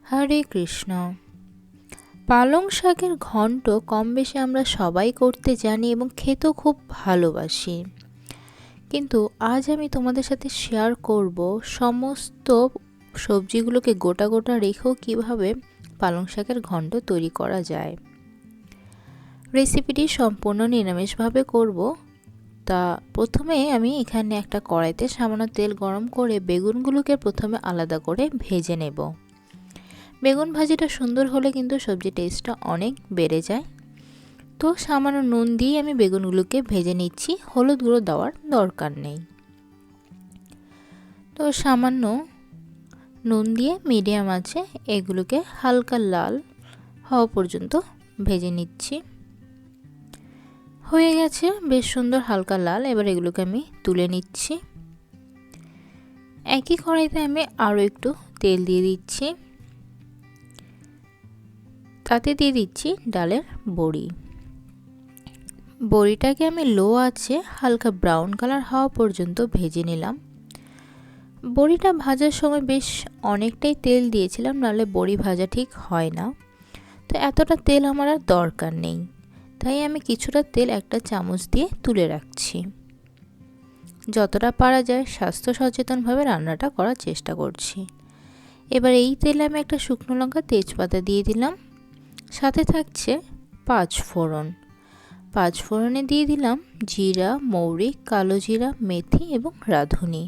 হরে কৃষ্ণ। পালং শাকের ঘন্ট কম বেশি আমরা সবাই করতে জানি এবং খেতেও খুব ভালোবাসি, কিন্তু আজ আমি তোমাদের সাথে শেয়ার করব সমস্ত সবজিগুলোকে গোটা গোটা রেখেও কিভাবে পালং শাকের ঘন্ট তৈরি করা যায়। রেসিপিটি সম্পূর্ণ নিরামিষভাবে করব। তা প্রথমে আমি এখানে একটা কড়াইতে সামান্য তেল গরম করে বেগুনগুলোকে প্রথমে আলাদা করে ভেজে নেব। বেগুন ভাজিটা সুন্দর হলে কিন্তু সবজি টেস্টটা অনেক বেড়ে যায়। তো সামান্য নুন দিয়ে আমি বেগুনগুলোকে ভেজে নিচ্ছি, হলুদ গুঁড়ো দেওয়ার দরকার নেই। তো সামান্য নুন দিয়ে মিডিয়াম আঁচে এগুলোকে হালকা লাল হওয়া পর্যন্ত ভেজে নিচ্ছি। হয়ে গেছে বেশ সুন্দর হালকা লাল। এবার এগুলোকে আমি তুলে নিচ্ছি। একই কড়াইতে আমি আরও একটু তেল দিয়ে দিচ্ছি, তাতে দিয়ে দিচ্ছি ডালের বড়ি। বড়িটাকে আমি লো আঁচে হালকা ব্রাউন কালার হওয়া পর্যন্ত ভেজে নিলাম। বড়িটা ভাজার সময় বেশ অনেকটাই তেল দিয়েছিলাম, নাহলে বড়ি ভাজা ঠিক হয় না। তো এতটা তেল আমার আর দরকার নেই, তাই আমি কিছুটা তেল একটা চামচ দিয়ে তুলে রাখছি। যতটা পারা যায় স্বাস্থ্য সচেতনভাবে রান্নাটা করার চেষ্টা করছি। এবার এই তেলে আমি একটা শুকনো লঙ্কা তেজপাতা দিয়ে দিলাম, সাথে থাকছে 5 ফোড়ন। 5 ফোড়নে দিয়ে দিলাম জিরা, মৌরি, কালো জিরা, মেথি এবং রাঁধুনি।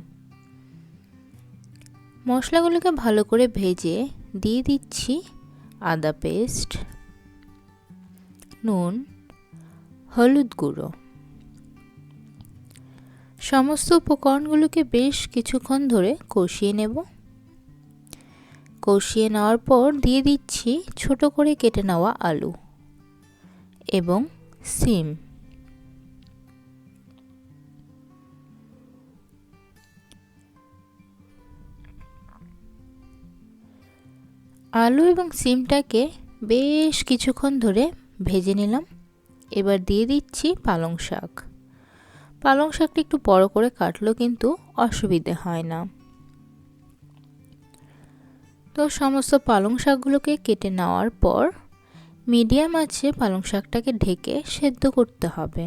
মশলাগুলোকে ভালো করে ভেজে দিয়ে দিচ্ছি আদা পেস্ট, নুন, হলুদ গুঁড়ো। সমস্ত উপকরণগুলোকে বেশ কিছুক্ষণ ধরে কষিয়ে নেব। কষিয়ে নেওয়ার পর দিয়ে দিচ্ছি ছোট করে কেটে নেওয়া আলু এবং সিম। আলু এবং সিমটাকে বেশ কিছুক্ষণ ধরে ভেজে নিলাম। এবার দিয়ে দিচ্ছি পালং শাক। পালং শাকটা একটু বড় করে কাটলেও কিন্তু অসুবিধে হয় না। তো সমস্ত পালং শাকগুলোকে কেটে নেওয়ার পর মিডিয়াম আঁচে পালং শাকটাকে ঢেকে সেদ্ধ করতে হবে।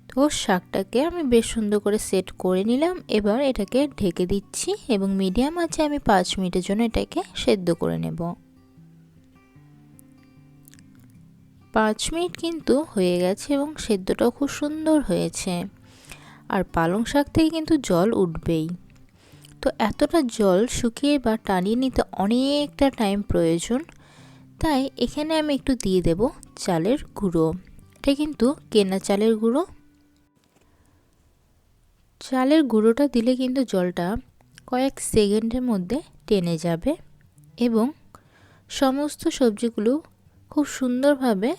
তো শাকটাকে আমি বেশ সুন্দর করে সেট করে নিলাম। এবার এটাকে ঢেকে দিচ্ছি এবং মিডিয়াম আঁচে আমি 5 মিনিটের জন্য এটাকে সেদ্ধ করে নেব। 5 মিনিট কিন্তু হয়ে গেছে এবং সেদ্ধটাও খুব সুন্দর হয়েছে। আর পালং শাক থেকে কিন্তু জল উঠবেই। তো এতটা জল শুকিয়ে বা টানিয়ে নিতে অনেকটা টাইম প্রয়োজন, তাই এখানে আমি একটু দিয়ে দেব চালের গুঁড়ো। এটা কিন্তু কেনা চালের গুঁড়ো। চালের গুঁড়োটা দিলে কিন্তু জলটা কয়েক সেকেন্ডের মধ্যে টেনে যাবে এবং সমস্ত সবজিগুলো খুব সুন্দরভাবে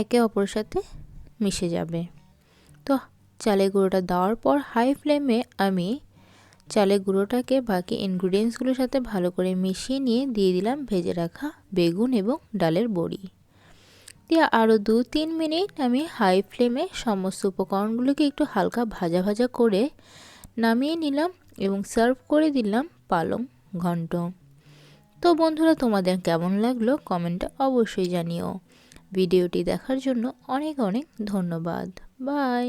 একে অপরের সাথে মিশে যাবে। তো চালের গুঁড়োটা দেওয়ার পর হাই ফ্লেমে আমি চালের গুঁড়োটাকে বাকি ইনগ্রিডিয়েন্টসগুলোর সাথে ভালো করে মিশিয়ে নিয়ে দিয়ে দিলাম ভেজে রাখা বেগুন এবং ডালের বড়ি দিয়ে আরও 2-3 মিনিট আমি হাই ফ্লেমে সমস্ত উপকরণগুলোকে একটু হালকা ভাজা ভাজা করে নামিয়ে নিলাম এবং সার্ভ করে দিলাম পালং ঘন্ট। তো বন্ধুরা, তোমাদের কেমন লাগলো কমেন্টে অবশ্যই জানিও। ভিডিওটি দেখার জন্য অনেক অনেক ধন্যবাদ। বাই।